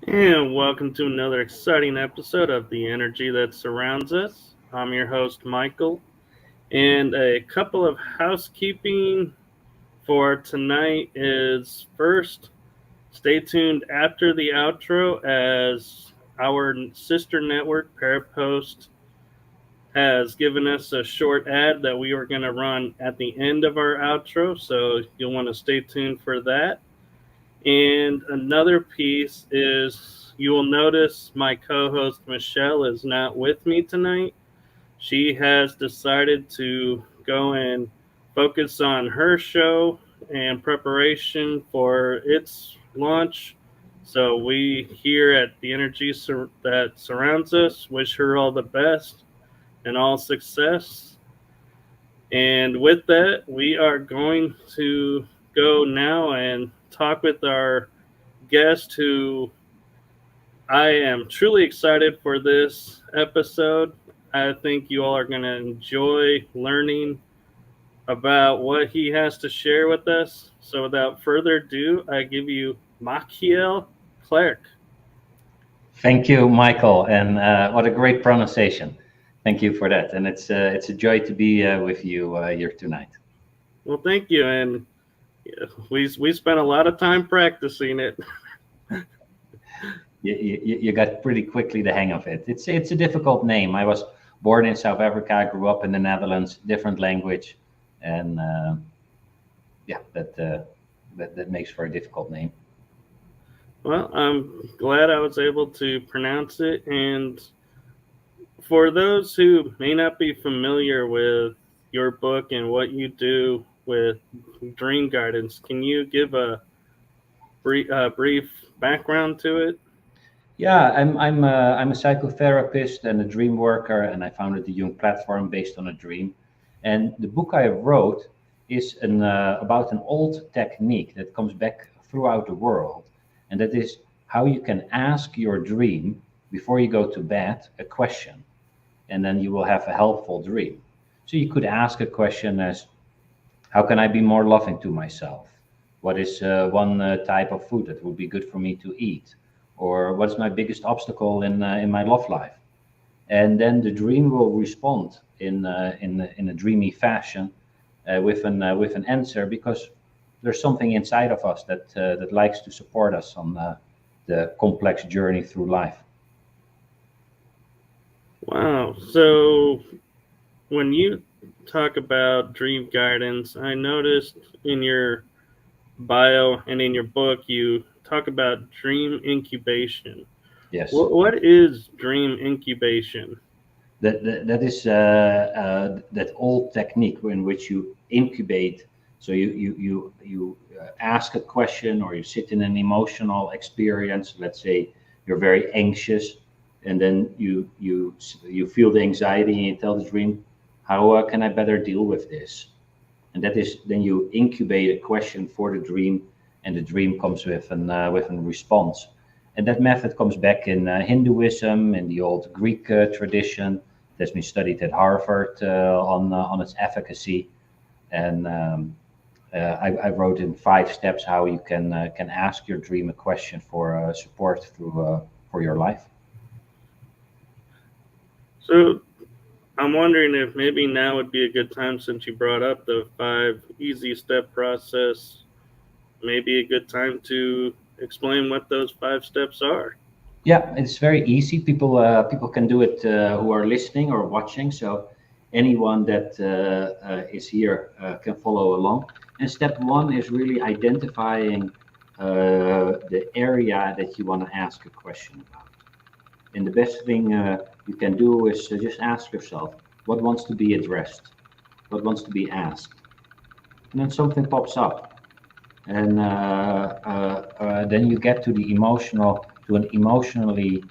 And welcome to another exciting episode of The Energy That Surrounds Us. I'm your host, Michael, and a couple of housekeeping for tonight is first, stay tuned after the outro as our sister network, Parapost, has given us a short ad that we are going to run at the end of our outro, so you'll want to stay tuned for that. And another piece is you will notice my co-host Machiel is not with me tonight. She has decided to go and focus on her show and preparation for its launch. So we here at the Energy That Surrounds Us wish her all the best and all success. And with that, we are going to go now and talk with our guest who I am truly excited for this episode. I think you all are going to enjoy learning about what he has to share with us. So without further ado, I give you Machiel Klerk. Thank you, Michael, and what a great pronunciation. Thank you for that, and it's a joy to be with you here tonight. Well, thank you, and we spent a lot of time practicing it. You got pretty quickly the hang of it. It's a difficult name. I was born in South Africa, grew up in the Netherlands, different language, and that makes for a difficult name. Well, I'm glad I was able to pronounce it. And for those who may not be familiar with your book and what you do with dream guidance, can you give a brief background to it? Yeah, I'm a psychotherapist and a dream worker, and I founded the Jung platform based on a dream. And the book I wrote is about an old technique that comes back throughout the world, and that is how you can ask your dream before you go to bed a question, and then you will have a helpful dream. So you could ask a question as, how can I be more loving to myself? What is one type of food that would be good for me to eat? Or what's my biggest obstacle in my love life? And then the dream will respond in a dreamy fashion with an answer, because there's something inside of us that likes to support us on the complex journey through life. Wow. So when you talk about dream guidance, I noticed in your bio and in your book you talk about dream incubation. Yes. What is dream incubation? That is that old technique in which you incubate. So you ask a question, or you sit in an emotional experience. Let's say you're very anxious, and then you feel the anxiety, and you tell the dream, how can I better deal with this? And that is, then you incubate a question for the dream, and the dream comes with a response. And that method comes back in Hinduism, in the old Greek tradition. That's been studied at Harvard on its efficacy. And I wrote in 5 steps how you can ask your dream a question for support through for your life. So I'm wondering if maybe now would be a good time, since you brought up the 5 easy step process, maybe a good time to explain what those 5 steps are. Yeah, it's very easy. People can do it who are listening or watching. So anyone that is here can follow along. And step one is really identifying the area that you want to ask a question about. And the best thing you can do is just ask yourself, what wants to be addressed? What wants to be asked? And then something pops up. And then you get to an emotionally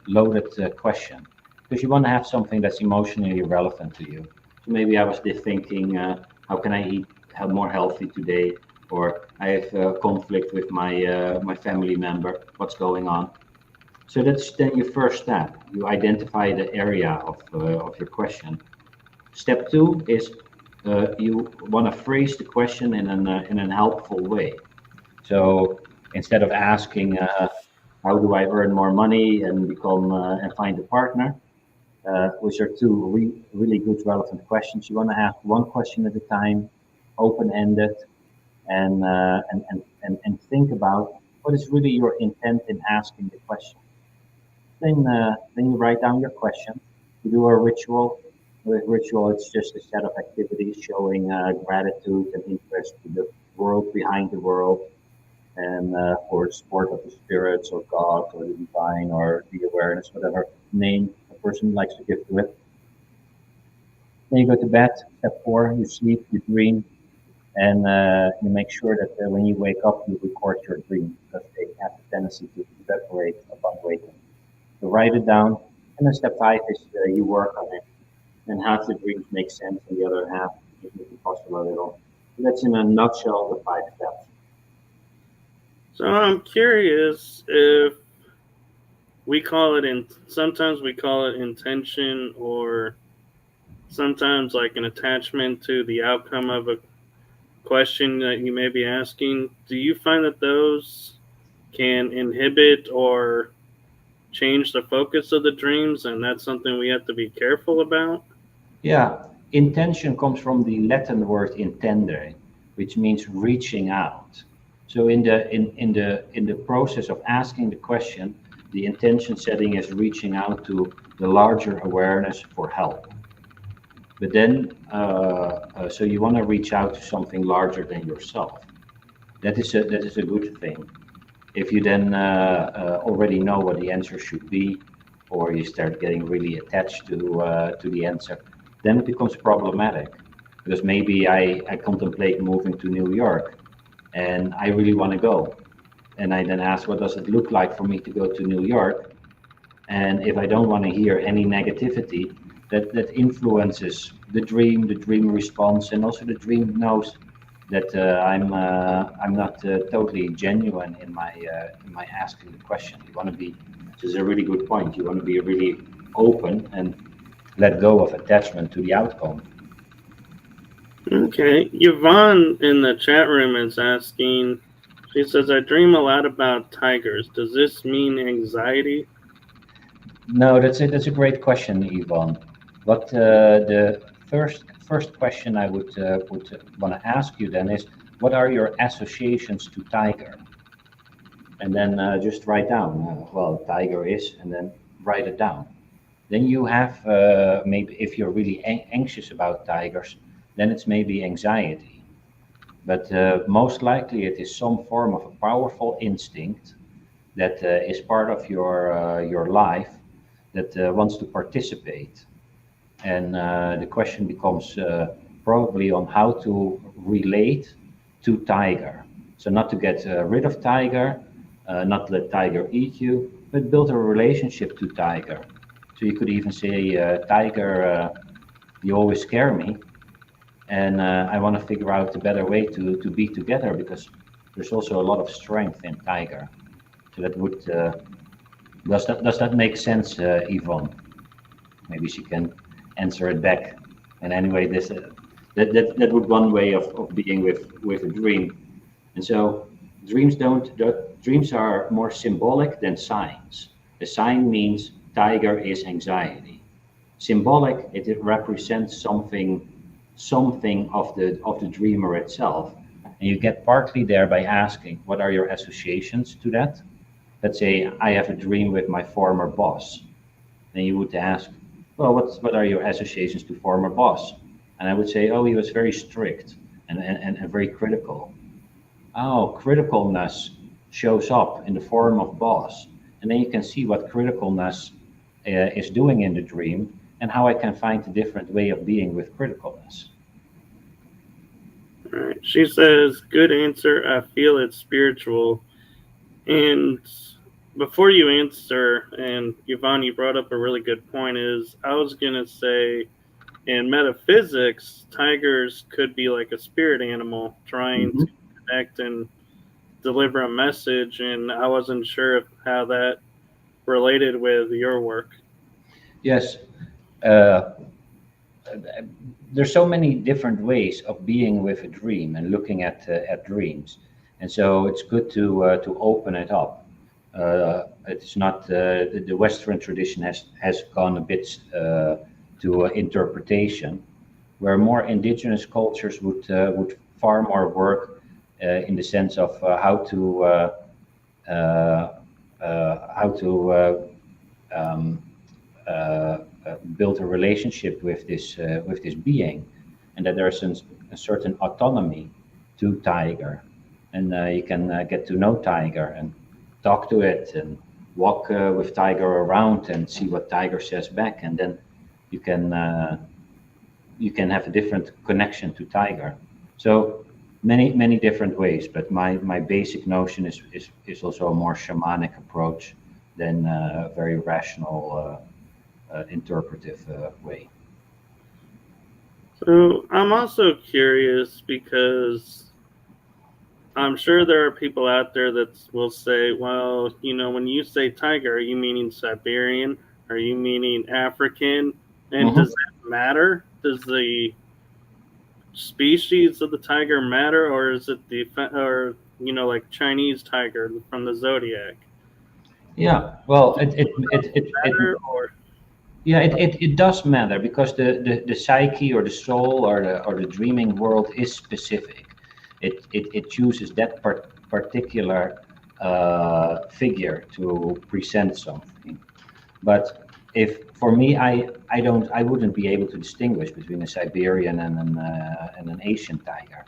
loaded question, because you want to have something that's emotionally relevant to you. So maybe I was thinking, how can I eat more healthy today? Or I have a conflict with my family member. What's going on? So that's then your first step. You identify the area of your question. Step two is you want to phrase the question in an helpful way. So instead of asking, how do I earn more money and become and find a partner, which are two really good relevant questions, you want to ask one question at a time, open-ended, and think about what is really your intent in asking the question. Then you write down your question. You do a ritual. With ritual, it's just a set of activities showing gratitude and interest to the world behind the world, and for the support of the spirits or God or the divine or the awareness, whatever name a person likes to give to it. Then you go to bed. Step four, you sleep, you dream, and you make sure that when you wake up, you record your dream, because they have the tendency to evaporate upon waking. So write it down, and then step five is you work on it, and half the dreams make sense, and the other half you need to puzzle a little. So that's in a nutshell the 5 steps. So I'm curious if we call it in sometimes we call it intention, or sometimes like an attachment to the outcome of a question that you may be asking. Do you find that those can inhibit or change the focus of the dreams, and that's something we have to be careful about? Yeah, intention comes from the Latin word intendere, which means reaching out. So in the process of asking the question, the intention setting is reaching out to the larger awareness for help. But then, so you want to reach out to something larger than yourself. That is a good thing. If you then already know what the answer should be, or you start getting really attached to the answer, then it becomes problematic. Because maybe I contemplate moving to New York, and I really want to go. And I then ask, what does it look like for me to go to New York? And if I don't want to hear any negativity, that influences the dream response, and also the dream knows that I'm not totally genuine in my asking the question. You want to be, this is a really good point. You want to be really open and let go of attachment to the outcome. Okay. Yvonne in the chat room is asking, she says, I dream a lot about tigers. Does this mean anxiety? No, that's a great question, Yvonne. But the first question I would want to ask you then is, what are your associations to tiger? And then just write down, well, tiger is, and then write it down. Then you have maybe if you're really anxious about tigers, then it's maybe anxiety. But most likely it is some form of a powerful instinct that is part of your life that wants to participate. And the question becomes probably on how to relate to tiger. So not to get rid of tiger, not let tiger eat you, but build a relationship to tiger. So you could even say, tiger, you always scare me, and I want to figure out a better way to be together because there's also a lot of strength in tiger. So that would does that make sense, Yvonne? Maybe she can answer it back. And anyway, this that would one way of being with a dream. And so dreams are more symbolic than signs. The sign means tiger is anxiety. Symbolic, it represents something of the dreamer itself. And you get partly there by asking, what are your associations to that? Let's say I have a dream with my former boss. Then you would ask, well, what are your associations to former boss? And I would say, oh, he was very strict and very critical. Oh, criticalness shows up in the form of boss. And then you can see what criticalness is doing in the dream and how I can find a different way of being with criticalness. All right. She says, "Good answer. I feel it's spiritual." And before you answer, and Yvonne, you brought up a really good point. Is I was gonna say, in metaphysics, tigers could be like a spirit animal trying Mhm. to connect and deliver a message, and I wasn't sure if how that related with your work. Yes. Uh, there's so many different ways of being with a dream and looking at dreams, and so it's good to open it up. It's not the Western tradition has gone a bit to interpretation, where more indigenous cultures would far more work in the sense of uh, how to um, uh, build a relationship with this being, and that there's a certain autonomy to tiger, and you can get to know tiger and talk to it and walk with tiger around and see what tiger says back, and then you can uh, you can have a different connection to tiger. So many different ways, but my basic notion is also a more shamanic approach than a very rational interpretive way. So I'm also curious because I'm sure there are people out there that will say, well, when you say tiger, are you meaning Siberian? Are you meaning African? And does Hmm. that matter? Does the species of the tiger matter, or is it or like Chinese tiger from the zodiac? Yeah, well, Matter or yeah, it does matter because the psyche or the soul or the dreaming world is specific. It chooses that particular figure to present something. But if for me, I wouldn't be able to distinguish between a Siberian and an Asian tiger.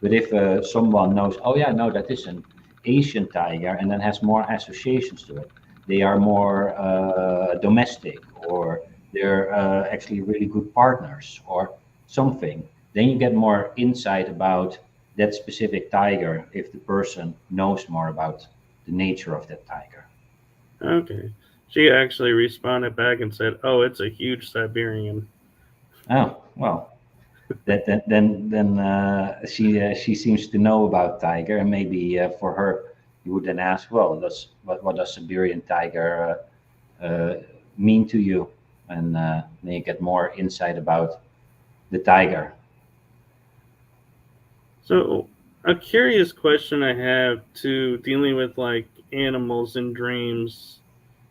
But if someone knows, oh yeah, no, that is an Asian tiger, and then has more associations to it, they are more domestic, or they're actually really good partners, or something. Then you get more insight about that specific tiger if the person knows more about the nature of that tiger. okay. She actually responded back and said, "Oh, it's a huge Siberian." Oh well, then she seems to know about tiger, and maybe for her you would then ask, well, what does Siberian tiger mean to you, and then you get more insight about the tiger. So, a curious question I have to dealing with like animals and dreams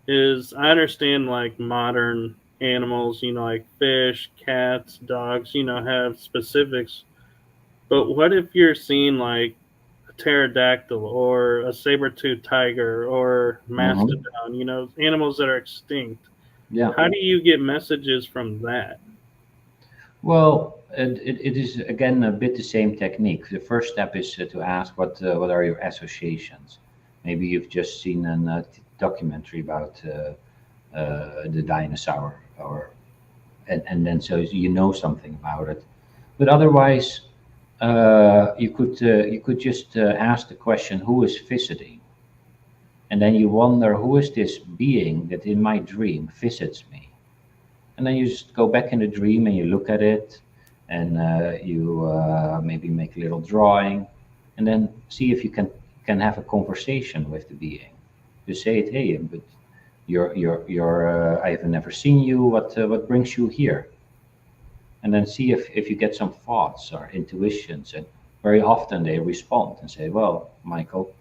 is I understand like modern animals, like fish, cats, dogs, have specifics. But what if you're seeing like a pterodactyl or a saber-toothed tiger or Hmm. mastodon, animals that are extinct? Yeah. How do you get messages from that? Well, it is again a bit the same technique. The first step is to ask what are your associations. Maybe you've just seen a documentary about the dinosaur, or and then so you know something about it. But otherwise, you could just ask the question, who is visiting? And then you wonder, who is this being that in my dream visits me? And then you just go back in the dream and you look at it, and you maybe make a little drawing, and then see if you can have a conversation with the being. You say it, hey, but I have never seen you. What brings you here? And then see if you get some thoughts or intuitions. And very often they respond and say, well, Michael,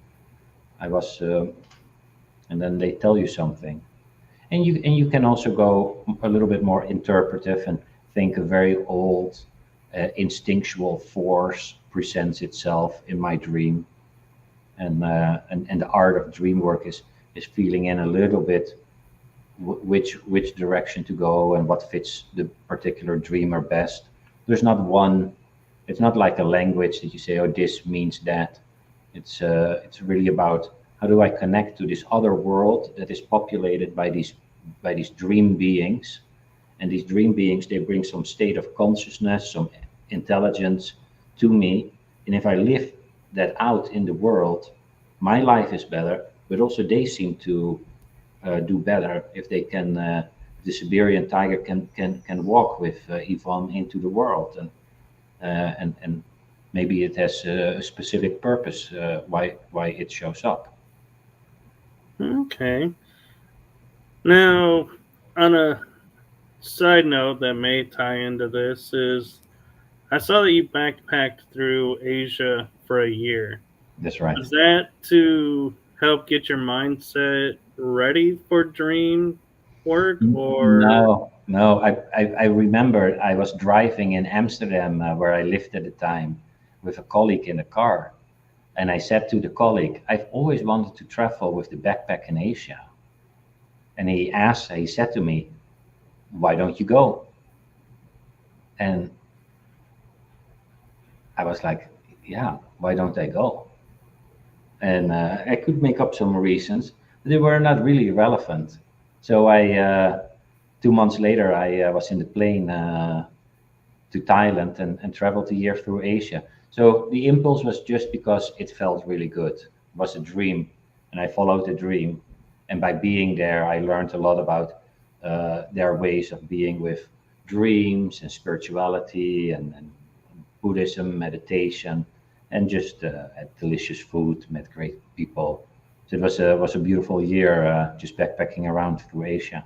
I was, and then they tell you something. And you can also go a little bit more interpretive and think a very old instinctual force presents itself in my dream. And the art of dream work is feeling in a little bit which direction to go and what fits the particular dreamer best. There's not one. It's not like a language that you say, oh, this means that. It's really about, how do I connect to this other world that is populated by these dream beings. And these dream beings, they bring some state of consciousness, some intelligence to me. And if I live that out in the world, my life is better, but also they seem to do better if they can. The Siberian tiger can walk with Yvonne into the world, and maybe it has a specific purpose why it shows up. Okay. Now, on a side note that may tie into this is I saw that you backpacked through Asia for a year. That's right. Was that to help get your mindset ready for dream work or No, no. I remember I was driving in Amsterdam, where I lived at the time, with a colleague in a car. And I said to the colleague, I've always wanted to travel with the backpack in Asia. And he said to me, why don't you go? And I was like, yeah, why don't I go? And I could make up some reasons, but they were not really relevant. So 2 months later, I was in the plane to Thailand and traveled a year through Asia. So the impulse was just because it felt really good. It was a dream, and I followed the dream. And by being there, I learned a lot about their ways of being with dreams and spirituality and Buddhism, meditation, and just had delicious food, met great people. So it was a beautiful year just backpacking around through Asia.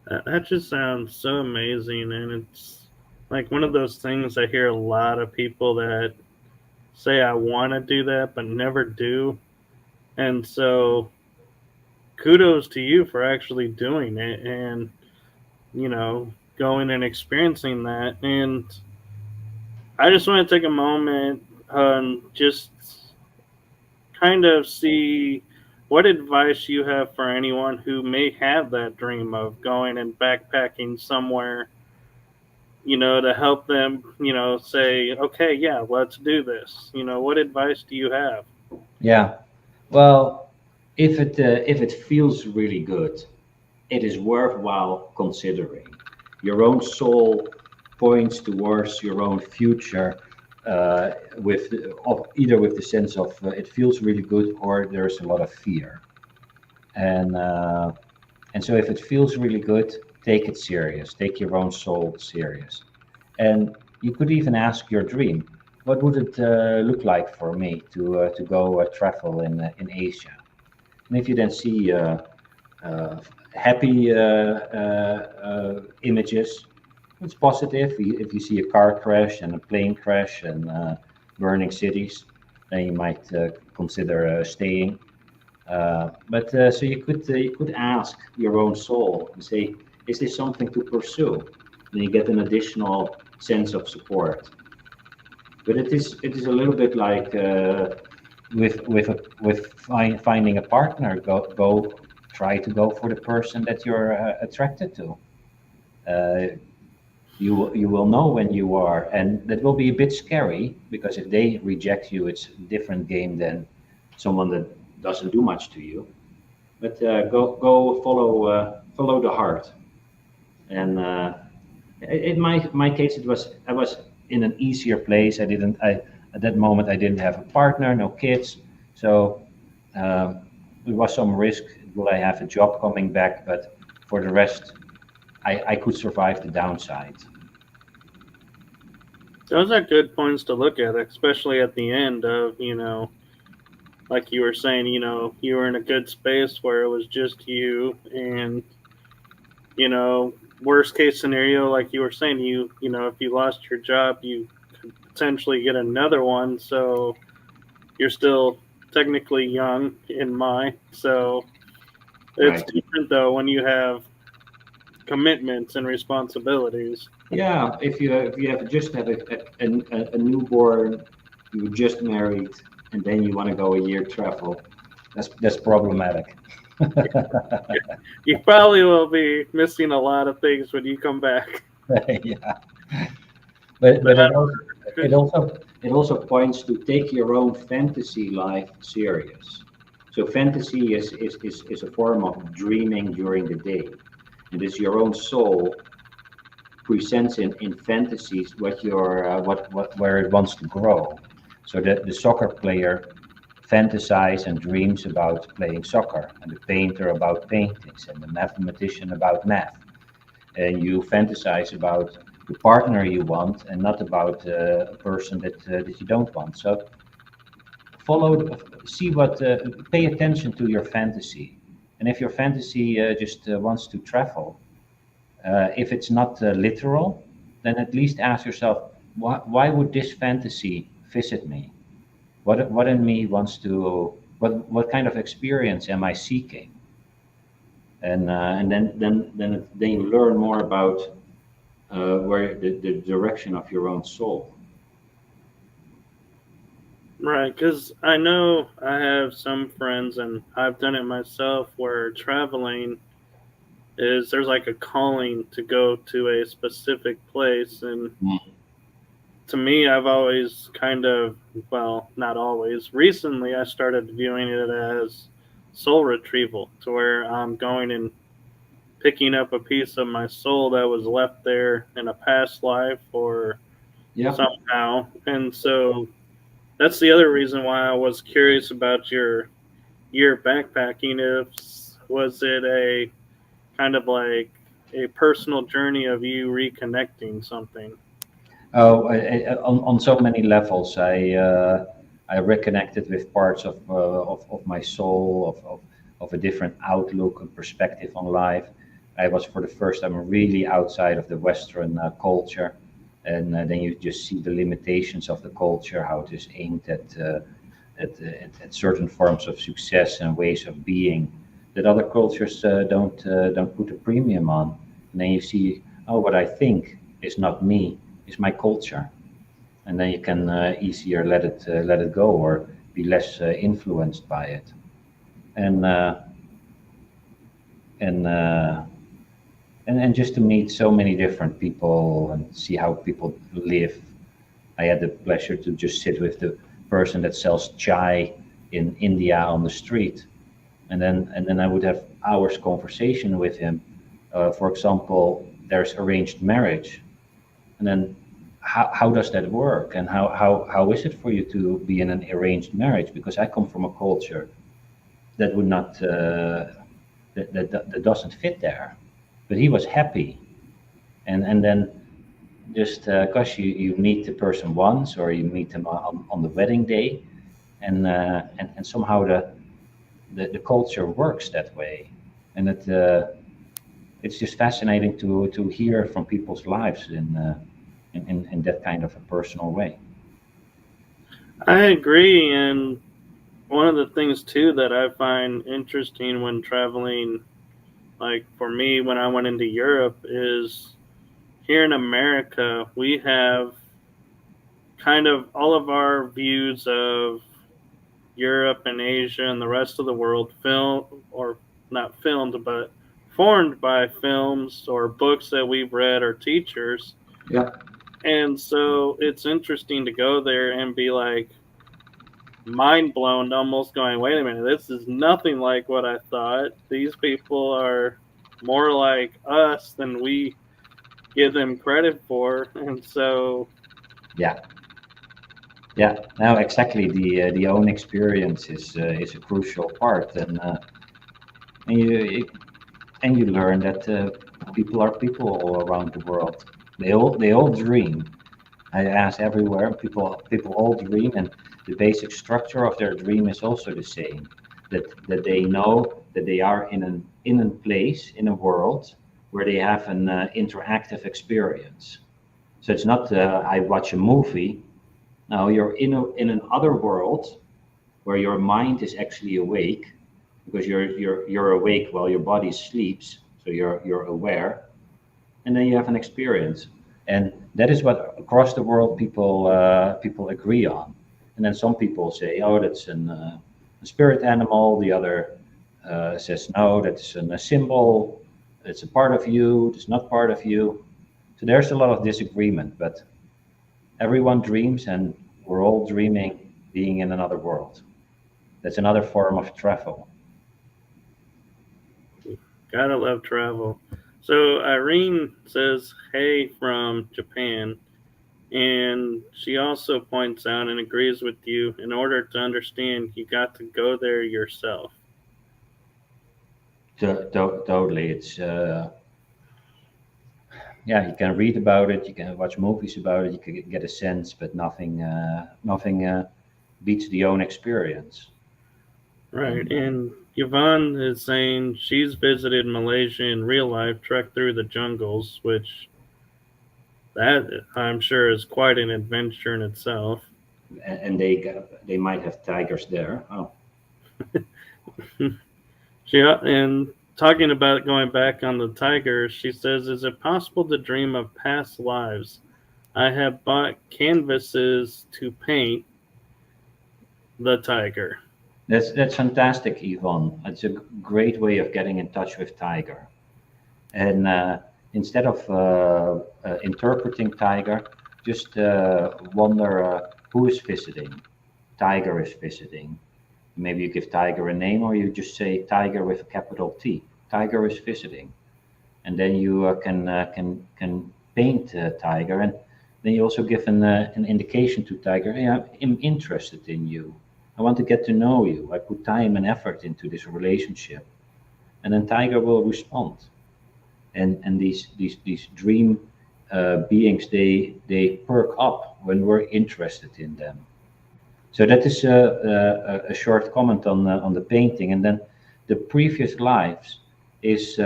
that just sounds so amazing and it's like one of those things I hear a lot of people that say I want to do that but never do. And so kudos to you for actually doing it and going and experiencing that. And I just want to take a moment and just kind of see what advice you have for anyone who may have that dream of going and backpacking somewhere, to help them, say, okay, yeah, let's do this. What advice do you have? Yeah. Well, if it feels really good, it is worthwhile considering. Your own soul points towards your own future, either with the sense of it feels really good, or there's a lot of fear. And uh, and so if it feels really good, take it serious. Take your own soul serious. And you could even ask your dream, what would it look like for me to go travel in Asia? And if you then see uh, happy images, it's positive. If you see a car crash and a plane crash and burning cities, then you might consider staying. But so you could ask your own soul and say, is this something to pursue? And you get an additional sense of support. But it is a little bit like with finding a partner. Go try to go for the person that you're attracted to. Uh, you will know when you are, and that will be a bit scary because if they reject you, it's a different game than someone that doesn't do much to you. But go follow the heart. And in my case, I was in an easier place. I at that moment I didn't have a partner, no kids, so um, there was some risk. Will I have a job coming back? But for the rest, I could survive the downside. Those are good points to look at, especially at the end of, like you were saying, you were in a good space where it was just you and, you know, worst case scenario, like you were saying, if you lost your job, you could potentially get another one. So you're still technically young in my, so it's Right. different though when you have commitments and responsibilities. Yeah, if you have just have a newborn, you were just married, and then you want to go a year travel, that's problematic. You probably will be missing a lot of things when you come back. Yeah, but But it also points to take your own fantasy life serious. So fantasy is a form of dreaming during the day. It is your own soul presents in fantasies what your what where it wants to grow. So that the soccer player fantasize and dreams about playing soccer, and the painter about paintings, and the mathematician about math. And you fantasize about the partner you want, and not about a person that you don't want. So see pay attention to your fantasy, and if your fantasy just wants to travel, if it's not literal, then at least ask yourself, why would this fantasy visit me? What in me wants to, what kind of experience am I seeking? And then you learn more about where the direction of your own soul. right, because I know I have some friends, and I've done it myself, where traveling is there's like a calling to go to a specific place. And Mm. to me, I've always kind of, well, not always, recently I started viewing it as soul retrieval, to where I'm going and picking up a piece of my soul that was left there in a past life or Yeah. somehow. And so that's the other reason why I was curious about your year backpacking. If was it a kind of like a personal journey of you reconnecting something? Oh, on so many levels. I reconnected with parts of my soul, of a different outlook and perspective on life. I was for the first time really outside of the Western culture, and then you just see the limitations of the culture, how it is aimed at certain forms of success and ways of being that other cultures don't put a premium on. And then you see, oh, what I think is not me, is my culture, and then you can easier let it go or be less influenced by it. And and uh, and just to meet so many different people and see how people live. I had the pleasure to just sit with the person that sells chai in India on the street, and then I would have hours conversation with him. For example, there's arranged marriage, and then how does that work, and how is it for you to be in an arranged marriage? Because I come from a culture that would not that doesn't fit there, but he was happy, and then just because you meet the person once or you meet them on the wedding day, and somehow the culture works that way, and it's just fascinating to hear from people's lives in that kind of a personal way. I agree. And one of the things too that I find interesting when traveling like for me when I went into Europe, is here in America, we have kind of all of our views of Europe and Asia and the rest of the world film or not filmed, but formed by films or books that we've read or teachers. Yeah, And so it's interesting to go there and be like mind blown, almost going, wait a minute, this is nothing like what I thought. These people are more like us than we give them credit for. And so, yeah, yeah. Now exactly the own experience is a crucial part, and you learn that people are people all around the world. They all dream. I ask everywhere. People all dream, and the basic structure of their dream is also the same. That they know that they are in a place in a world where they have an interactive experience. So it's not I watch a movie. No, you're in another world where your mind is actually awake because you're awake while your body sleeps. So you're aware, and then you have an experience, and that is what across the world people agree on. And then some people say, oh, that's a spirit animal. The other says, no, that's a symbol. It's a part of you. It's not part of you. So there's a lot of disagreement, but everyone dreams, and we're all dreaming being in another world. That's another form of travel. gotta love travel. So Irene says, hey, from Japan. And she also points out and agrees with you, in order to understand, you got to go there yourself. Totally, it's yeah, you can read about it, you can watch movies about it, you can get a sense, but nothing beats the own experience. Right. And And Yvonne is saying she's visited Malaysia in real life, trekked through the jungles, which that I'm sure is quite an adventure in itself. and they might have tigers there. Oh, And talking about going back on the tiger, she says, is it possible to dream of past lives? I have bought canvases to paint the tiger. that's fantastic, Yvonne. It's a great way of getting in touch with tiger. And instead of interpreting tiger, just wonder who is visiting. Tiger is visiting. Maybe you give tiger a name, or you just say tiger with a capital T. Tiger is visiting, and then you can paint tiger, and then you also give an indication to tiger. Hey, I'm interested in you. I want to get to know you. I put time and effort into this relationship, and then tiger will respond. And these dream beings, they perk up when we're interested in them. So that is a short comment on the painting, and then the previous lives is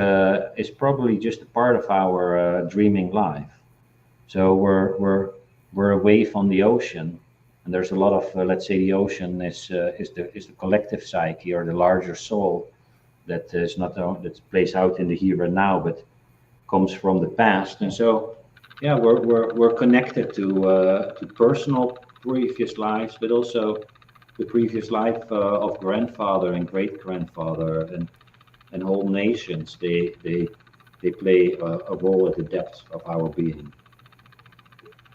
probably just a part of our dreaming life. So we're away from the ocean, and there's a lot of let's say the ocean is the collective psyche or the larger soul that is not that plays out in the here and now, but comes from the past. And so yeah, we're connected to personal previous lives, but also the previous life of grandfather and great grandfather and whole nations. They play a role at the depth of our being.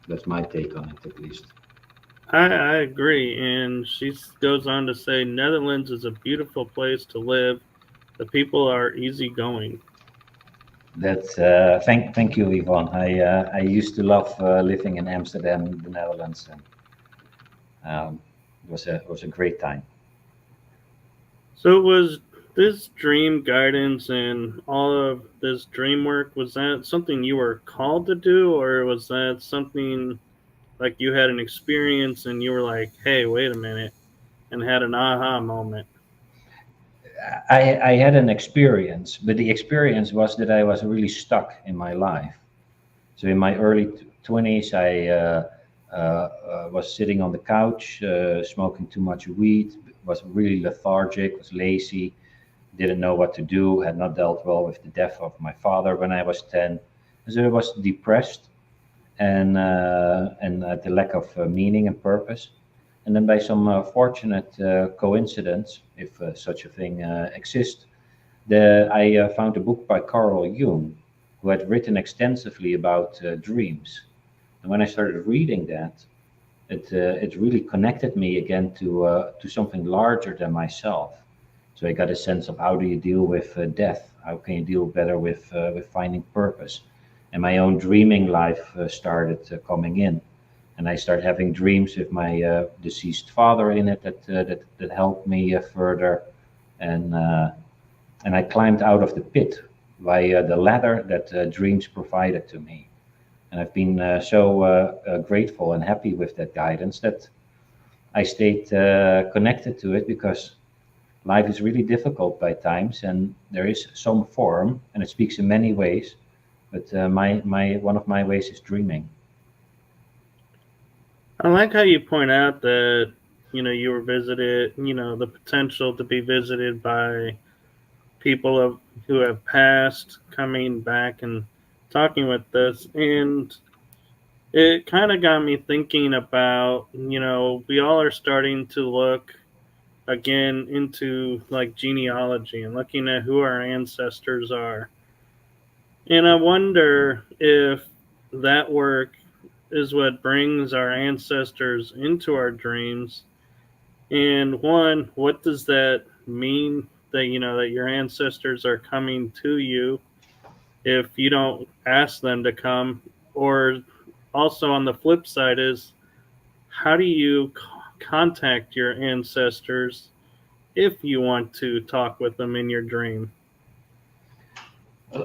That's my take on it, at least. I agree. And she goes on to say Netherlands is a beautiful place to live. The people are easygoing. That's thank you, Yvonne. I used to love living in Amsterdam, the Netherlands, and it was a great time. So was this dream guidance and all of this dream work, was that something you were called to do, or was that something like you had an experience and you were like, hey, wait a minute, and had an aha moment? I had an experience, but the experience was that I was really stuck in my life. So in my early 20s, I was sitting on the couch, smoking too much weed, was really lethargic, was lazy, didn't know what to do, had not dealt well with the death of my father when I was 10. And so I was depressed and the lack of meaning and purpose. And then by some fortunate coincidence, if such a thing exists, I found a book by Carl Jung, who had written extensively about dreams. And when I started reading that, it really connected me again to something larger than myself. So I got a sense of how do you deal with death? How can you deal better with finding purpose? And my own dreaming life started coming in, and I started having dreams with my deceased father in it that helped me further, and uh, and I climbed out of the pit via the ladder that dreams provided to me. And I've been so grateful and happy with that guidance that I stayed connected to it because life is really difficult by times, and there is some form, and it speaks in many ways. But my one of my ways is dreaming. I like how you point out that you were visited. The potential to be visited by people who have passed, coming back and talking with us, and it kind of got me thinking about we all are starting to look again into like genealogy and looking at who our ancestors are, and I wonder if that work is what brings our ancestors into our dreams. And one, what does that mean that that your ancestors are coming to you if you don't ask them to come? Or also on the flip side is, how do you contact your ancestors if you want to talk with them in your dream?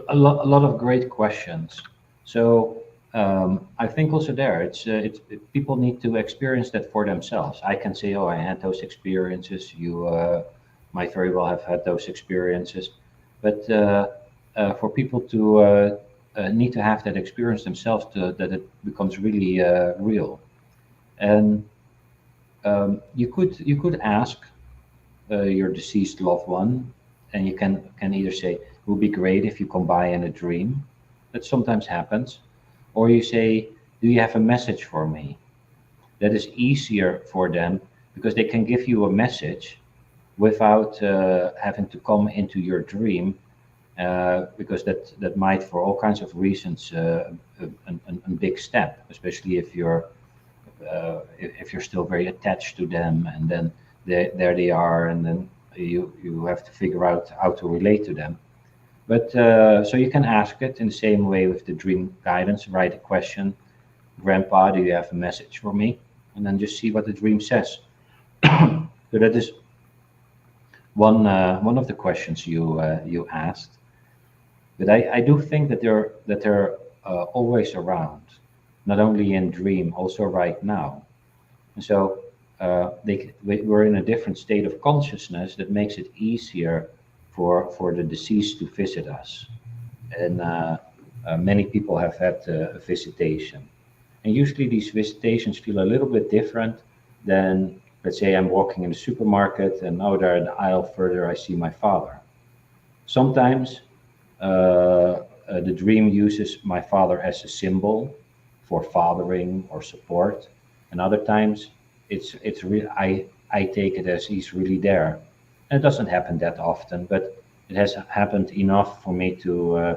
A lot of great questions. So I think also there, people need to experience that for themselves. I can say, oh, I had those experiences. You might very well have had those experiences, but for people to need to have that experience themselves, that it becomes really real. And you could ask your deceased loved one, and you can either say, "It would be great if you come by in a dream." That sometimes happens, or you say, "Do you have a message for me?" That is easier for them because they can give you a message without having to come into your dream, because that might, for all kinds of reasons, a big step, especially if you're still very attached to them, and then there they are, and then you have to figure out how to relate to them. But so you can ask it in the same way with the dream guidance. Write a question, Grandpa, do you have a message for me? And then just see what the dream says. So that is one of the questions you asked. But I do think that they're always around, not only in dream, also right now. And so we're in a different state of consciousness that makes it easier for the deceased to visit us. And many people have had a visitation. And usually these visitations feel a little bit different than, let's say, I'm walking in the supermarket and out there in the aisle further, I see my father. Sometimes the dream uses my father as a symbol for fathering or support, and other times it's real. I take it as he's really there. And it doesn't happen that often, but it has happened enough for me to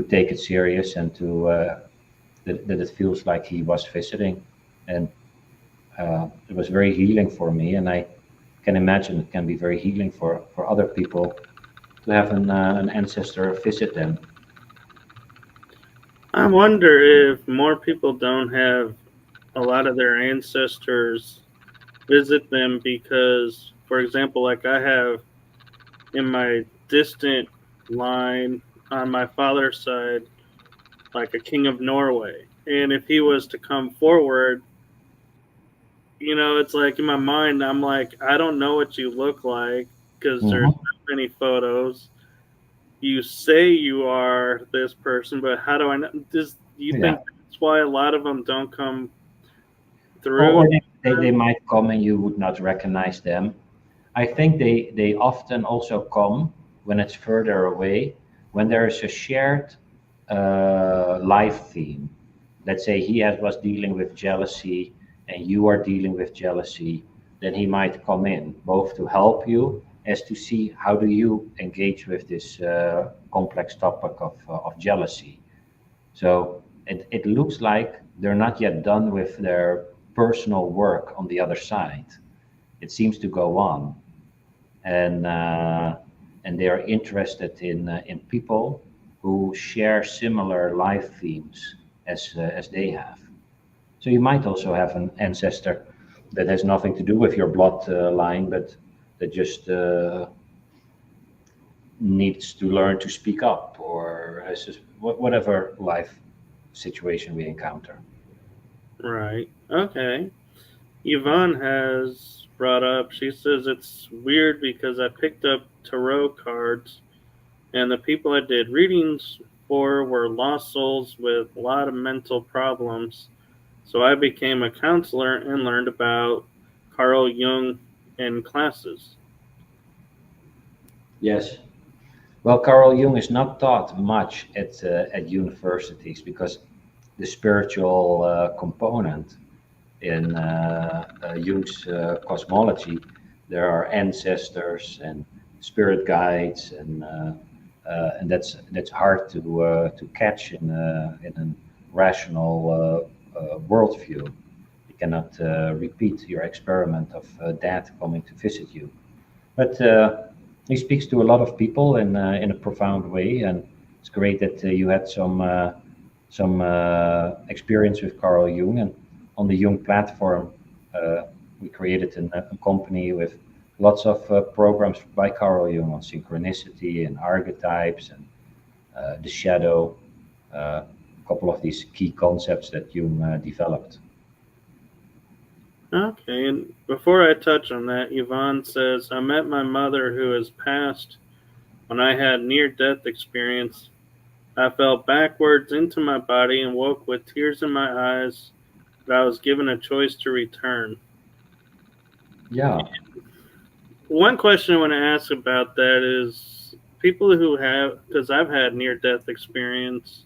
take it serious and to that it feels like he was visiting, and it was very healing for me, and I can imagine it can be very healing for other people to have an ancestor visit them. I wonder if more people don't have a lot of their ancestors visit them because, for example, like I have in my distant line on my father's side, like a king of Norway. And if he was to come forward, it's like in my mind, I'm like, I don't know what you look like because there's Hmm. so many photos. You say you are this person, but how do I know? Do you Yeah. think that's why a lot of them don't come Or through? they might come and you would not recognize them. I think they often also come when it's further away, when there is a shared life theme. Let's say was dealing with jealousy and you are dealing with jealousy, then he might come in both to help you as to see how do you engage with this complex topic of jealousy. So it looks like they're not yet done with their personal work on the other side. It seems to go on, and they are interested in people who share similar life themes as they have. So you might also have an ancestor that has nothing to do with your blood line, but that just needs to learn to speak up, or has whatever life situation we encounter. Right. Okay. Yvonne has brought up, she says it's weird because I picked up tarot cards and the people I did readings for were lost souls with a lot of mental problems. So I became a counselor and learned about Carl Jung in classes. Yes. Well, Carl Jung is not taught much at universities because the spiritual component in Jung's cosmology, there are ancestors and spirit guides, and that's hard to catch in a rational worldview. You cannot repeat your experiment of dad coming to visit you, but he speaks to a lot of people in a profound way, and it's great that you had some experience with Carl Jung. And on the Jung platform, we created a company with lots of programs by Carl Jung on synchronicity and archetypes and the shadow, a couple of these key concepts that Jung developed. Okay, and before I touch on that, Yvonne says, I met my mother who has passed when I had near death experience. I fell backwards into my body and woke with tears in my eyes, but I was given a choice to return. Yeah, One question I want to ask about that is people who have, because I've had near death experience,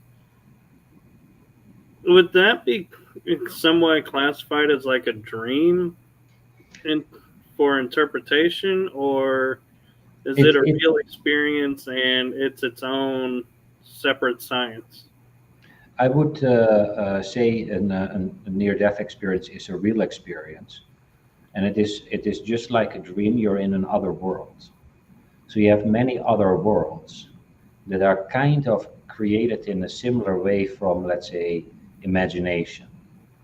would that be somewhat classified as like a dream in, for interpretation, or is it a it real experience and it's its own separate science? I would say a near-death experience is a real experience, and it is just like a dream. You're in another world, so you have many other worlds that are kind of created in a similar way from, let's say, imagination.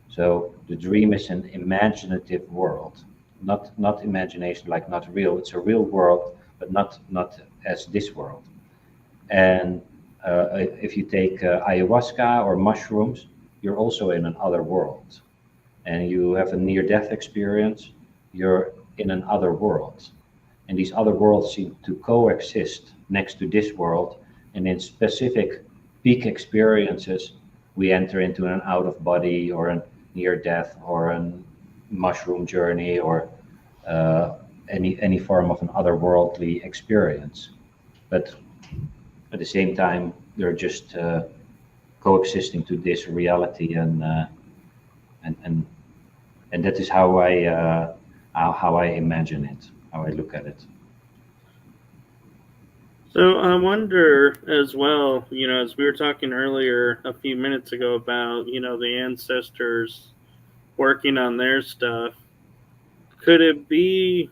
So the dream is an imaginative world, not imagination like not real. It's a real world, but not as this world. And if you take ayahuasca or mushrooms, you're also in another world. And you have a near death experience, you're in another world. And these other worlds seem to coexist next to this world. And in specific peak experiences, we enter into an out of body or a near death or a mushroom journey or any form of an otherworldly experience. But at the same time, they're just coexisting to this reality, and and and that is how I imagine it, how I look at it. So I wonder as well, as we were talking earlier a few minutes ago about, the ancestors working on their stuff, could it be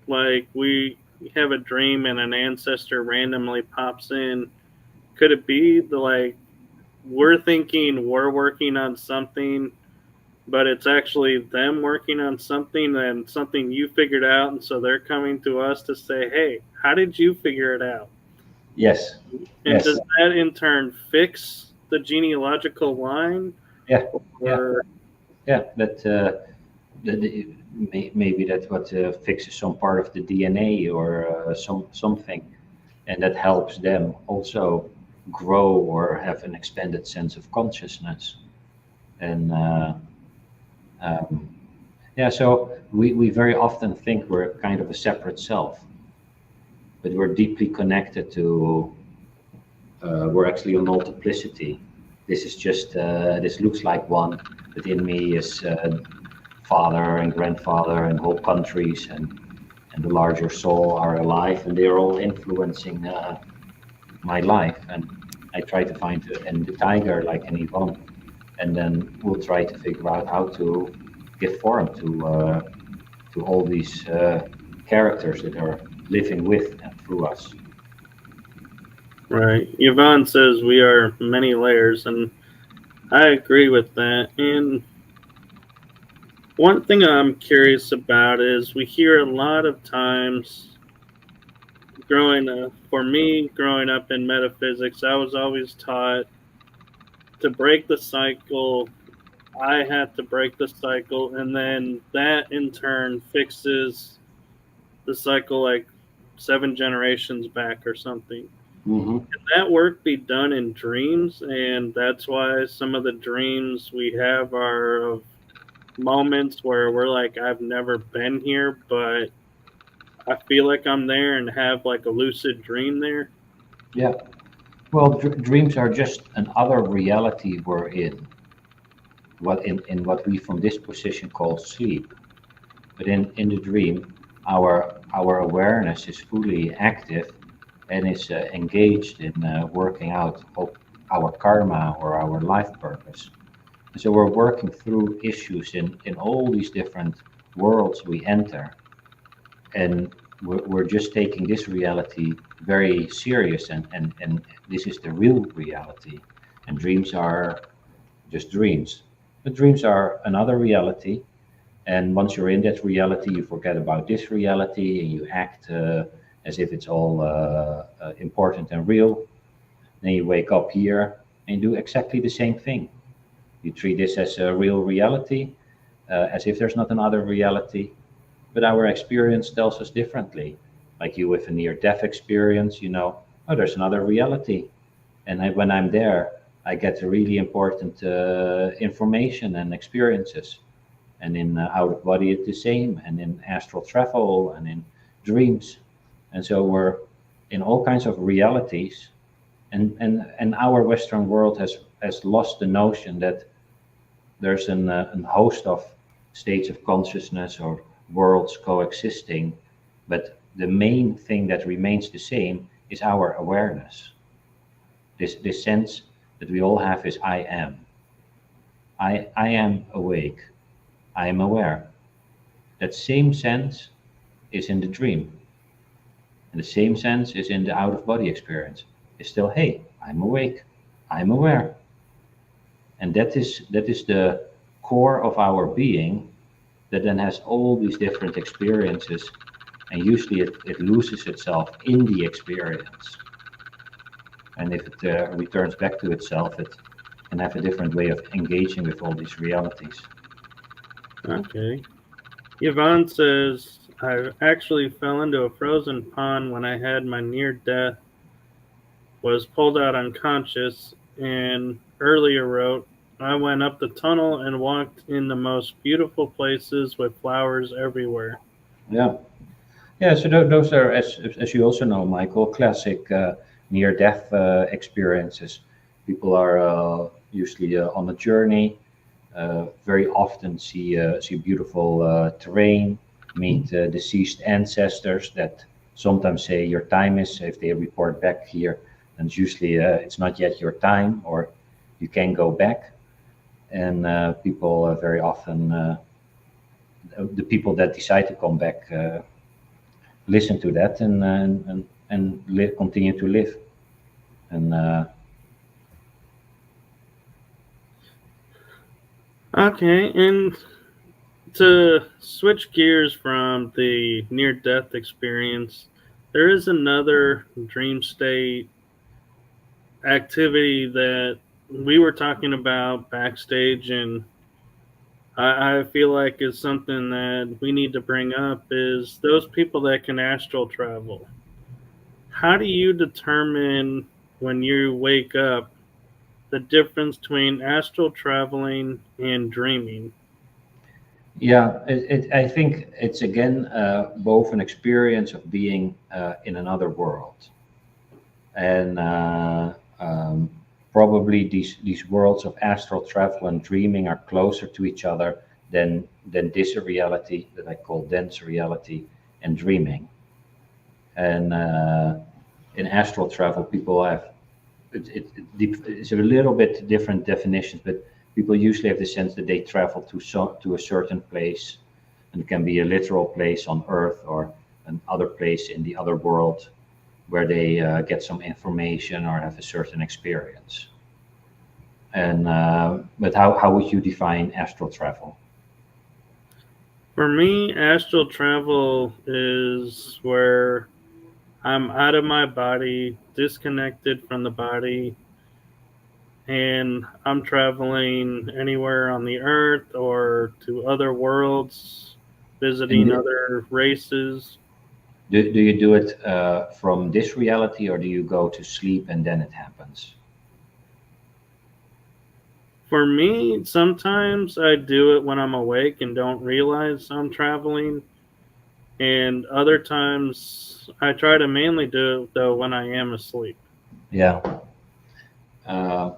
like we have a dream and an ancestor randomly pops in? Could it be like we're thinking we're working on something, but it's actually them working on something and something you figured out, and so they're coming to us to say, "Hey, how did you figure it out?" Yes, And yes, does that in turn fix the genealogical line, yeah, yeah, or yeah. Maybe that's what fixes some part of the DNA or something, and that helps them also grow or have an expanded sense of consciousness. And um, Yeah, so we very often think we're kind of a separate self, but we're deeply connected to, we're actually a multiplicity. This is just, this looks like one, but in me is father and grandfather and whole countries and the larger soul are alive and they're all influencing my life. And I try to find, and the tiger like an Yvonne, and then we'll try to figure out how to give form to all these characters that are living with and through us. Right. Yvonne says we are many layers, and I agree with that. And one thing I'm curious about is we hear a lot of times growing up, for me, growing up in metaphysics, I was always taught to break the cycle. I had to break the cycle, and then that in turn fixes the cycle like 7 generations back or something. Hmm. Can that work be done in dreams? And that's why some of the dreams we have are of moments where we're like, I've never been here, but I feel like I'm there and have like a lucid dream there. Yeah. Well, dreams are just another reality we're in. What in what we from this position call sleep. But in the dream, our awareness is fully active and is engaged in working out our karma or our life purpose. And so we're working through issues in all these different worlds we enter, and we're just taking this reality very serious, and this is the real reality. And dreams are just dreams. But dreams are another reality, and once you're in that reality, you forget about this reality and you act as if it's all important and real. Then you wake up here and do exactly the same thing. You treat this as a real reality, as if there's not another reality. But our experience tells us differently. Like you with a near death experience, you know, oh, there's another reality. And when I'm there, I get really important information and experiences. And in out of body, it's the same, and in astral travel and in dreams. And so we're in all kinds of realities. And our Western world has lost the notion that there's a host of states of consciousness or worlds coexisting, but the main thing that remains the same is our awareness. This sense that we all have is I am. I am awake. I am aware. That same sense is in the dream, and the same sense is in the out of body experience. It's still, hey, I'm awake. I'm aware. And that is the core of our being that then has all these different experiences, and usually it loses itself in the experience. And if it returns back to itself, it can have a different way of engaging with all these realities. Okay. Yvonne says, I actually fell into a frozen pond when I had my near death, was pulled out unconscious, and earlier wrote, I went up the tunnel and walked in the most beautiful places with flowers everywhere. Yeah, yeah. So those are, as you also know, Michael, classic near-death experiences. People are usually on a journey, very often see beautiful terrain, meet deceased ancestors that sometimes say your time is. If they report back here, then it's usually it's not yet your time, or you can go back. And people very often, the people that decide to come back, listen to that and continue to live. And Okay, and to switch gears from the near death experience, there is another dream state activity that we were talking about backstage, and I feel like is something that we need to bring up is those people that can astral travel. How do you determine when you wake up the difference between astral traveling and dreaming? Yeah, I think it's again both an experience of being in another world, and probably these worlds of astral travel and dreaming are closer to each other than this reality that I call dense reality and dreaming. And in astral travel, people have it's a little bit different definitions, but people usually have the sense that they travel to a certain place, and it can be a literal place on Earth or another place in the other world where they get some information or have a certain experience. And but how would you define astral travel? For me, astral travel is where I'm out of my body, disconnected from the body, and I'm traveling anywhere on the earth or to other worlds, And visiting other races. do you do it from this reality, or do you go to sleep and then it happens? For me, sometimes I do it when I'm awake and don't realize I'm traveling, and other times I try to mainly do it though when I am asleep. Yeah. Uh,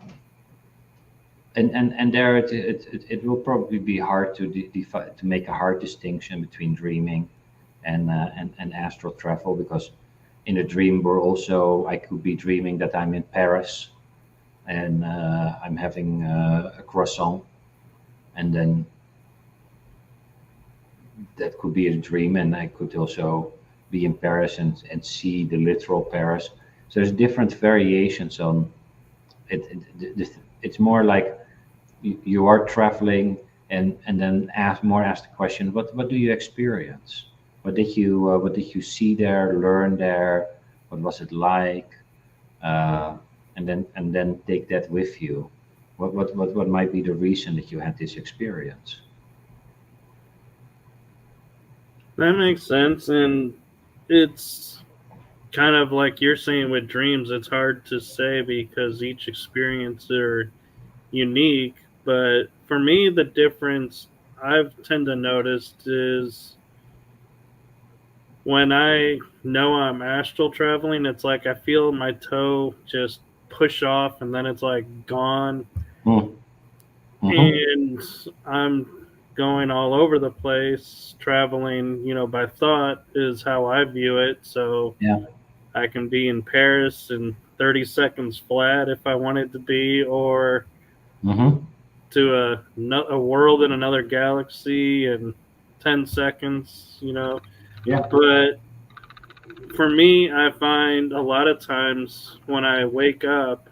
and there it will probably be hard to to make a hard distinction between dreaming and astral travel, because in a dream we're also I could be dreaming that I'm in Paris and I'm having a croissant, and then that could be a dream, and I could also be in Paris and see the literal Paris. So there's different variations on it. It's more like you are traveling, and then ask the question, what do you experience? What did you see there, learn there? What was it like? Uh, and then take that with you. What might be the reason that you had this experience? That makes sense, and it's kind of like you're saying with dreams, it's hard to say because each experience are unique. But for me, the difference I've tend to notice is when I know I'm astral traveling, it's like I feel my toe just push off and then it's like gone. Hmm. Mm-hmm. And I'm going all over the place, traveling, by thought is how I view it. So Yeah. I can be in Paris in 30 seconds flat if I wanted to be, or Mm-hmm. to a world in another galaxy in 10 seconds. Yeah. But for me, I find a lot of times when I wake up,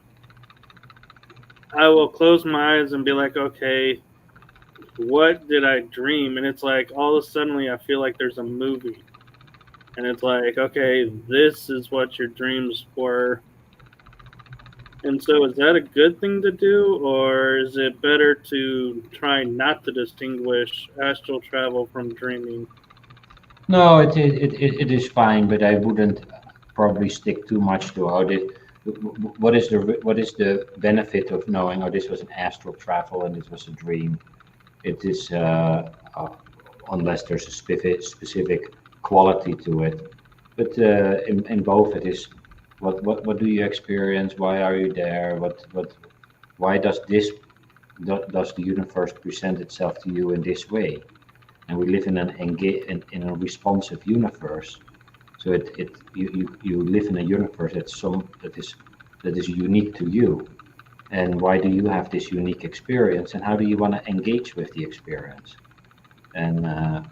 I will close my eyes and be like, okay, what did I dream? And it's like all of a sudden I feel like there's a movie. And it's like, okay, this is what your dreams were. And so is that a good thing to do, or is it better to try not to distinguish astral travel from dreaming? No, it is fine, but I wouldn't probably stick too much to how the what is the benefit of knowing, oh, this was an astral travel and it was a dream. It is unless there's a specific quality to it. But in both, it is what do you experience? Why are you there? Why does does the universe present itself to you in this way? And we live in in a responsive universe. So you live in a universe that is unique to you. And why do you have this unique experience? And how do you want to engage with the experience? And uh,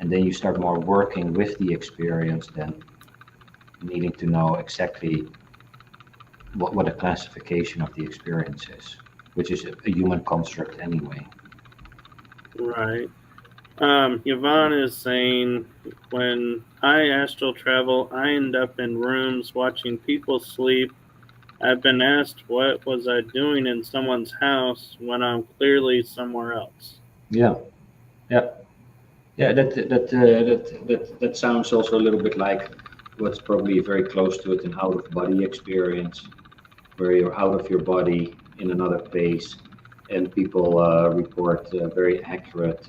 and then you start more working with the experience than needing to know exactly what a classification of the experience is, which is a human construct anyway. Right. Yvonne is saying when I astral travel, I end up in rooms watching people sleep. I've been asked what was I doing in someone's house when I'm clearly somewhere else. Yeah, yeah. Yeah, that sounds also a little bit like what's probably very close to it, an out of body experience, where you're out of your body in another place, and people report very accurate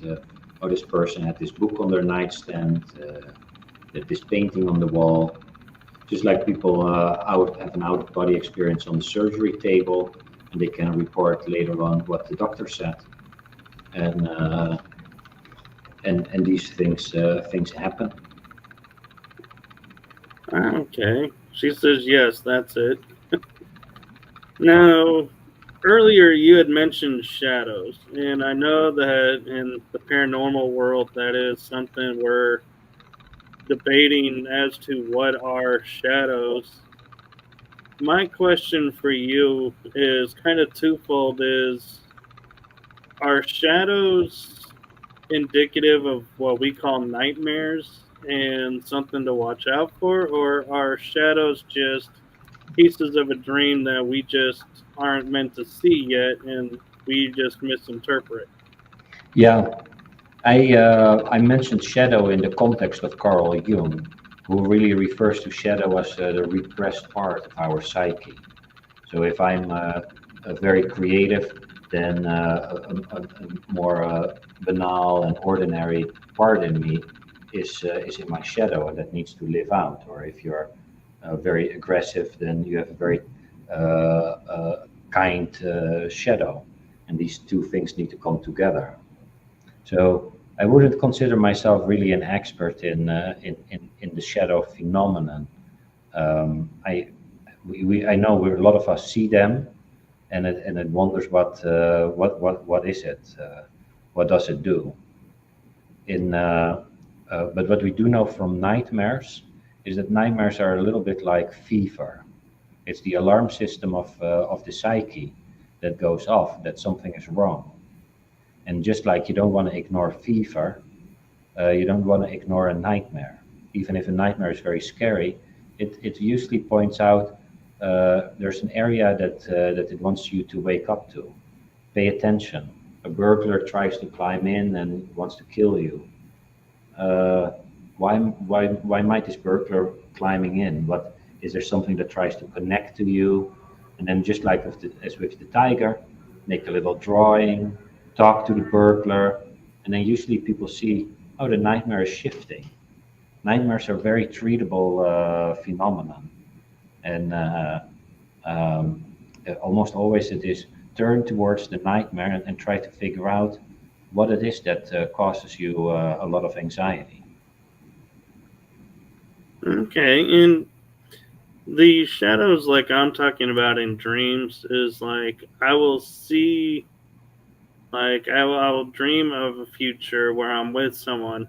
oh, this person had this book on their nightstand, that this painting on the wall. Just like people have an out-of-body experience on the surgery table, and they can report later on what the doctor said, and and these things happen. Okay. She says yes, that's it. Now, earlier you had mentioned shadows, and I know that in the paranormal world that is something we're debating as to what are shadows. My question for you is kind of twofold: is are shadows indicative of what we call nightmares and something to watch out for, or are shadows just pieces of a dream that we just aren't meant to see yet and we just misinterpret? Yeah, I mentioned shadow in the context of Carl Jung, who really refers to shadow as the repressed part of our psyche. So if I'm a very creative, then a more banal and ordinary part in me is in my shadow, and that needs to live out. Or if you're very aggressive, then you have a very kind shadow, and these two things need to come together. So I wouldn't consider myself really an expert in the shadow phenomenon. I I know a lot of us see them, and it wonders what is it? What does it do? But what we do know from nightmares is that nightmares are a little bit like fever. It's the alarm system of the psyche that goes off that something is wrong. And just like you don't want to ignore fever, you don't want to ignore a nightmare. Even if a nightmare is very scary, it usually points out there's an area that it wants you to wake up to. Pay attention. A burglar tries to climb in and wants to kill you. Uh, why might this burglar climbing in? What is there something that tries to connect to you? And then just like as with the tiger, make a little drawing, talk to the burglar, and then usually people see, oh, the nightmare is shifting. Nightmares are very treatable phenomenon, and almost always it is turn towards the nightmare and try to figure out what it is that causes you a lot of anxiety. Okay, and the shadows, like I'm talking about in dreams, is like I will see, like I will dream of a future where I'm with someone,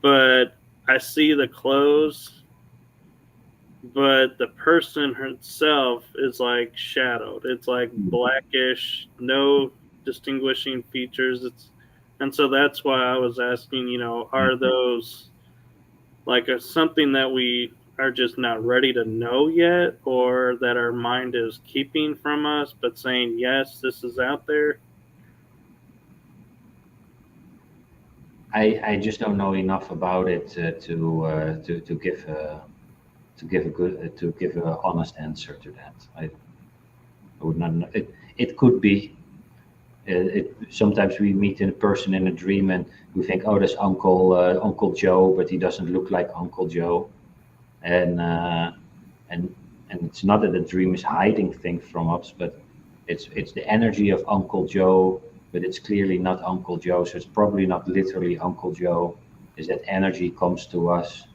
but I see the clothes, but the person herself is like shadowed. It's like blackish, no distinguishing features. And so that's why I was asking, are Mhm. those like something that we are just not ready to know yet, or that our mind is keeping from us, but saying, yes, this is out there? I just don't know enough about it to give a good to give an honest answer to that. I would not know. It could be. Sometimes we meet in a person in a dream and we think, oh, that's Uncle Joe, but he doesn't look like Uncle Joe, and and and it's not that the dream is hiding things from us, but it's the energy of Uncle Joe, but it's clearly not Uncle Joe, so it's probably not literally Uncle Joe. Is that energy comes to us,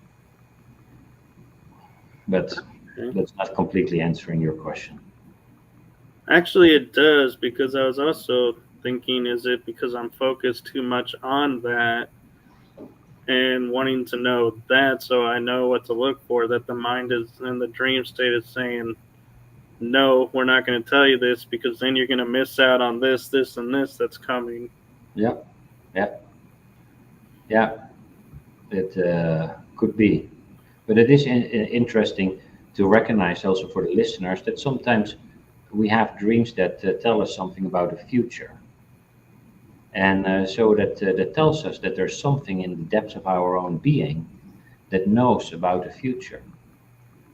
but Okay. that's not completely answering your question. Actually, it does, because I was also thinking, is it because I'm focused too much on that and wanting to know that so I know what to look for, that the mind is in the dream state is saying, no, we're not going to tell you this because then you're going to miss out on this, this, and this that's coming. Yeah, yeah, yeah. It could be, but it is interesting to recognize also for the listeners that sometimes we have dreams that tell us something about the future, and so that tells us that there's something in the depths of our own being that knows about the future,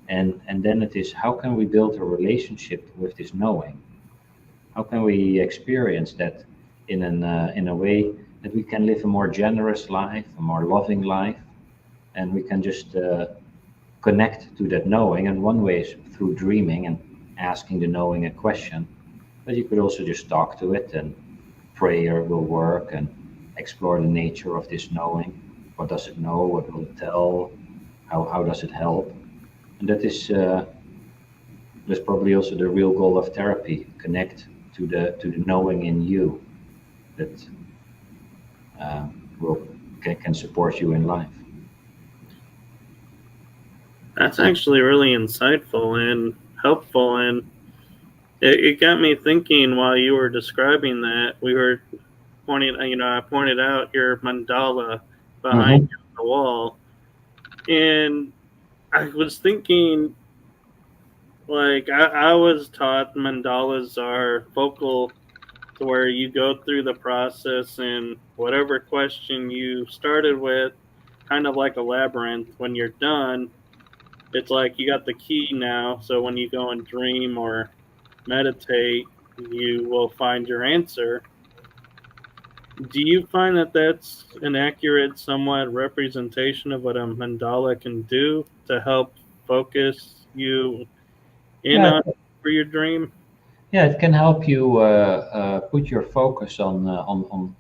and then it is how can we build a relationship with this knowing? How can we experience that in a way that we can live a more generous life, a more loving life, and we can just connect to that knowing. And one way is through dreaming and asking the knowing a question, but you could also just talk to it, and prayer will work, and explore the nature of this knowing. What does it know? What will it tell? How does it help? And that's probably also the real goal of therapy. Connect to the knowing in you that uh, will can support you in life. That's actually really insightful and helpful, and it got me thinking while you were describing that. We were I pointed out your mandala behind Hmm. you on the wall, and I was thinking, like, I was taught mandalas are focal to where you go through the process and whatever question you started with, kind of like a labyrinth, when you're done, it's like you got the key now. So when you go and dream or meditate, you will find your answer. Do you find that that's an accurate, somewhat representation of what a mandala can do to help focus you in Yeah, on for your dream? yeah, it can help you put your focus on the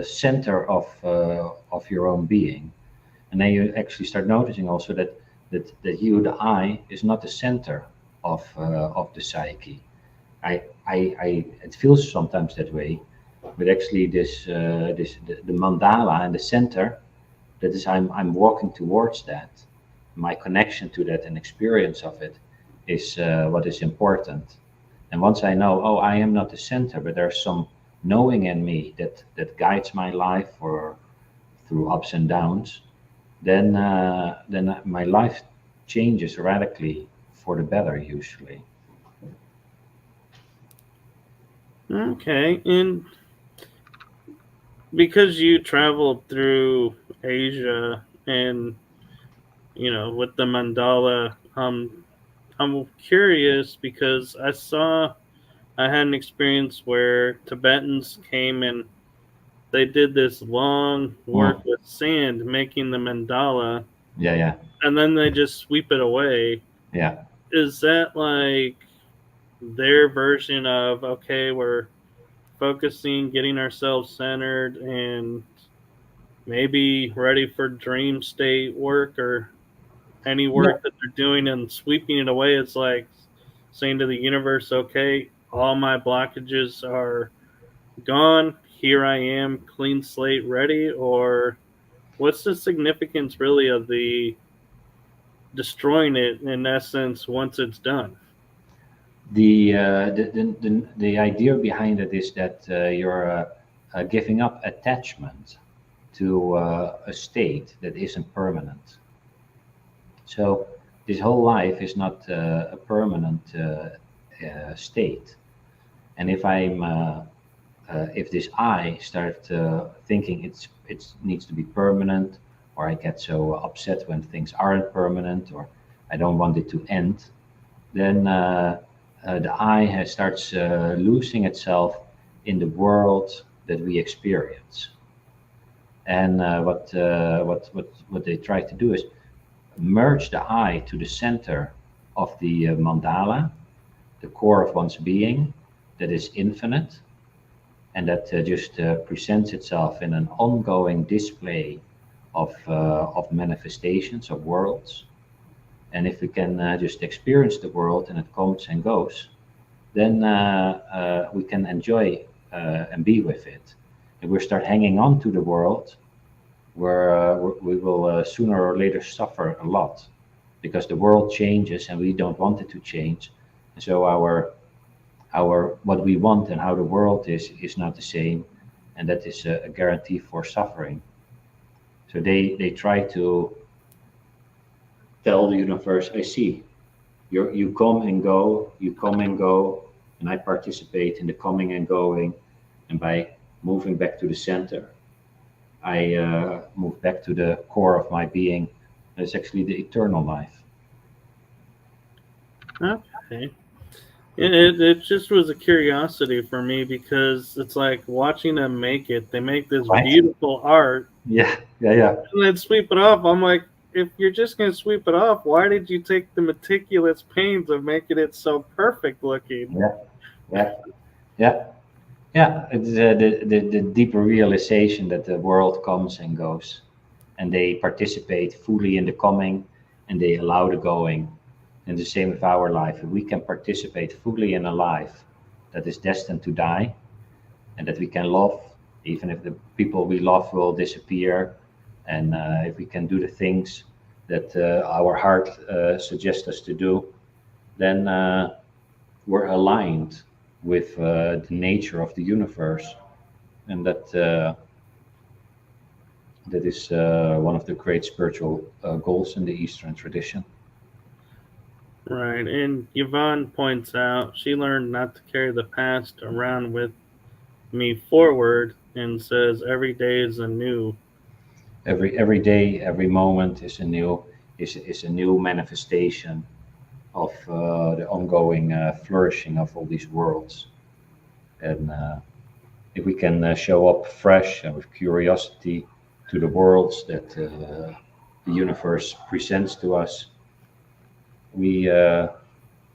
center of your own being, and then you actually start noticing also that you, the I, is not the center of the psyche. It feels sometimes that way, but actually the mandala and the center, that is, I'm walking towards that. My connection to that and experience of it is what is important. And once I know, oh, I am not the center, but there's some knowing in me that guides my life or through ups and downs, then my life changes radically for the better usually. Okay, and because you traveled through Asia and with the mandala, I'm curious because I had an experience where Tibetans came and they did this long work Mm, with sand making the mandala, yeah, yeah, and then they just sweep it away. yeah. Is that like their version of, okay, we're focusing, getting ourselves centered, and maybe ready for dream state work or any Yeah, work that they're doing, and sweeping it away is like saying to the universe, okay, all my blockages are gone. Here I am, clean slate, ready? Or what's the significance really of the destroying it in essence once it's done? the idea behind it is that you're giving up attachment to a state that isn't permanent. So this whole life is not a permanent state. And if this I start thinking it needs to be permanent, or I get so upset when things aren't permanent, or I don't want it to end, then the I starts losing itself in the world that we experience. And what they try to do is merge the I to the center of the mandala, the core of one's being that is infinite, and that just presents itself in an ongoing display of manifestations of worlds. And if we can just experience the world and it comes and goes, then we can enjoy and be with it. If we start hanging on to the world, we will sooner or later suffer a lot because the world changes and we don't want it to change. And so our what we want and how the world is not the same, and that is a guarantee for suffering. So they try to tell the universe, I see you come and go, you come and go, and I participate in the coming and going. And by moving back to the center, I move back to the core of my being. It's actually the eternal life. Okay. It just was a curiosity for me because it's like watching them make it. They make this Right? beautiful art Yeah, yeah, yeah, and then sweep it off. I'm like, if you're just gonna sweep it off, why did you take the meticulous pains of making it so perfect looking? yeah, yeah, yeah. Yeah, it's the deeper realization that the world comes and goes, and they participate fully in the coming, and they allow the going. And the same with our life. If we can participate fully in a life that is destined to die, and that we can love, even if the people we love will disappear, and if we can do the things that our heart suggests us to do, then we're aligned with the nature of the universe, and that is one of the great spiritual goals in the Eastern tradition. Right. And Yvonne points out she learned not to carry the past around with me forward and says every day is a new. Every day, every moment is a new manifestation of the ongoing flourishing of all these worlds. And if we can show up fresh and with curiosity to the worlds that the universe presents to us, we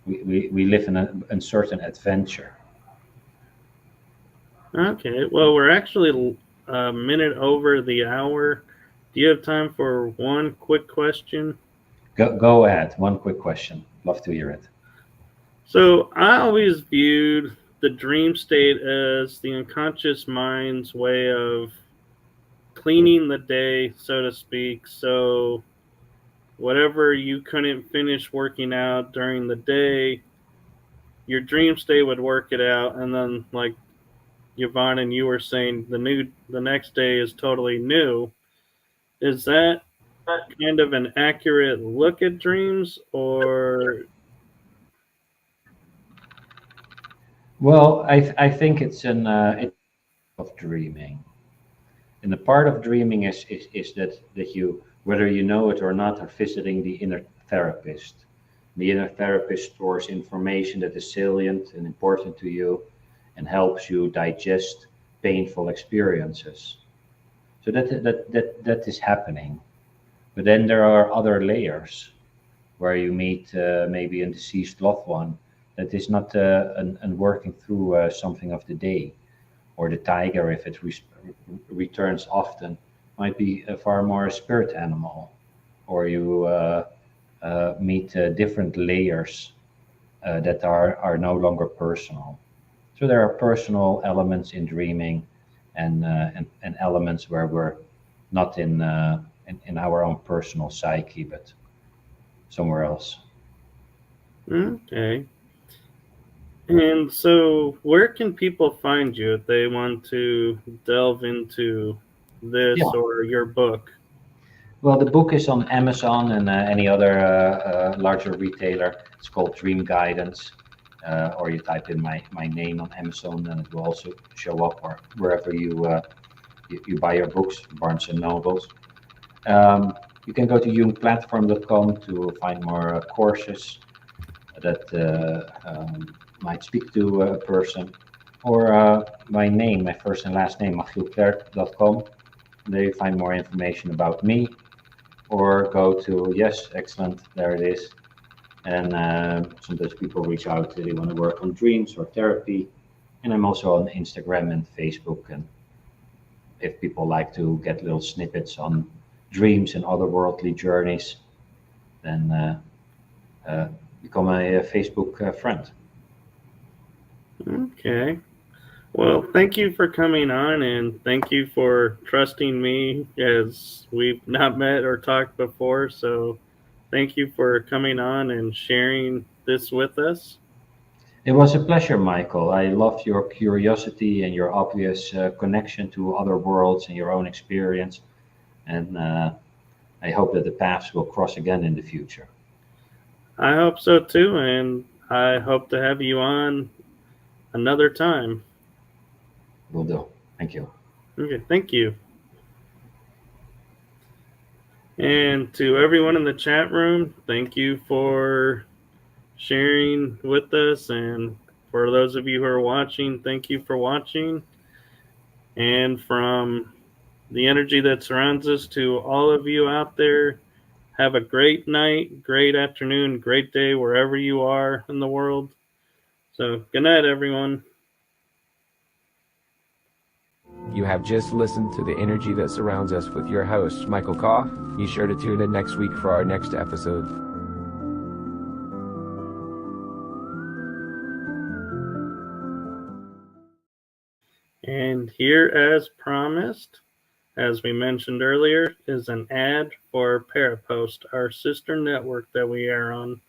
we live in an uncertain adventure. Okay. Well, we're actually a minute over the hour. Do you have time for one quick question? Go ahead. One quick question. Love to hear it. So, I always viewed the dream state as the unconscious mind's way of cleaning the day, so to speak. So, whatever you couldn't finish working out during the day, your dream state would work it out. And then, like Yvonne and you were saying, the next day is totally new. Is that kind of an accurate look at dreams, or Well, I think it's of dreaming, and the part of dreaming is that you, whether you know it or not, are visiting the inner therapist. The inner therapist stores information that is salient and important to you, and helps you digest painful experiences. So that is happening. But then there are other layers where you meet maybe a deceased loved one that is not an working through something of the day, or the tiger, if it returns often, might be a far more spirit animal, or you meet different layers that are no longer personal. So there are personal elements in dreaming, and elements where we're not in our own personal psyche, but somewhere else. okay? And so, where can people find you if they want to delve into this Yeah. or your book? Well, the book is on Amazon and any other larger retailer. It's called Dream Guidance, or you type in my name on Amazon, and it will also show up, or wherever you buy your books, Barnes and Nobles. You can go to jungplatform.com to find more courses that might speak to a person, or my name, my first and last name, machielklerk.com. There you find more information about me, or go to, yes, excellent, there it is. And sometimes people reach out, they want to work on dreams or therapy. And I'm also on Instagram and Facebook. And if people like to get little snippets on dreams and otherworldly journeys, then uh, become a Facebook friend. Okay. Well, thank you for coming on and thank you for trusting me as we've not met or talked before. So, thank you for coming on and sharing this with us. It was a pleasure, Michael. I loved your curiosity and your obvious connection to other worlds and your own experience. And I hope that the paths will cross again in the future. I hope so too, and I hope to have you on another time. Will do. Thank you. Okay, thank you. And to everyone in the chat room, thank you for sharing with us. And for those of you who are watching, thank you for watching. And from the energy that surrounds us to all of you out there, have a great night, great afternoon, great day wherever you are in the world. So, good night, everyone. You have just listened to The Energy That Surrounds Us with your host, Michael Koff. Be sure to tune in next week for our next episode. And here, as promised, as we mentioned earlier, is an ad for Parapost, our sister network that we are on.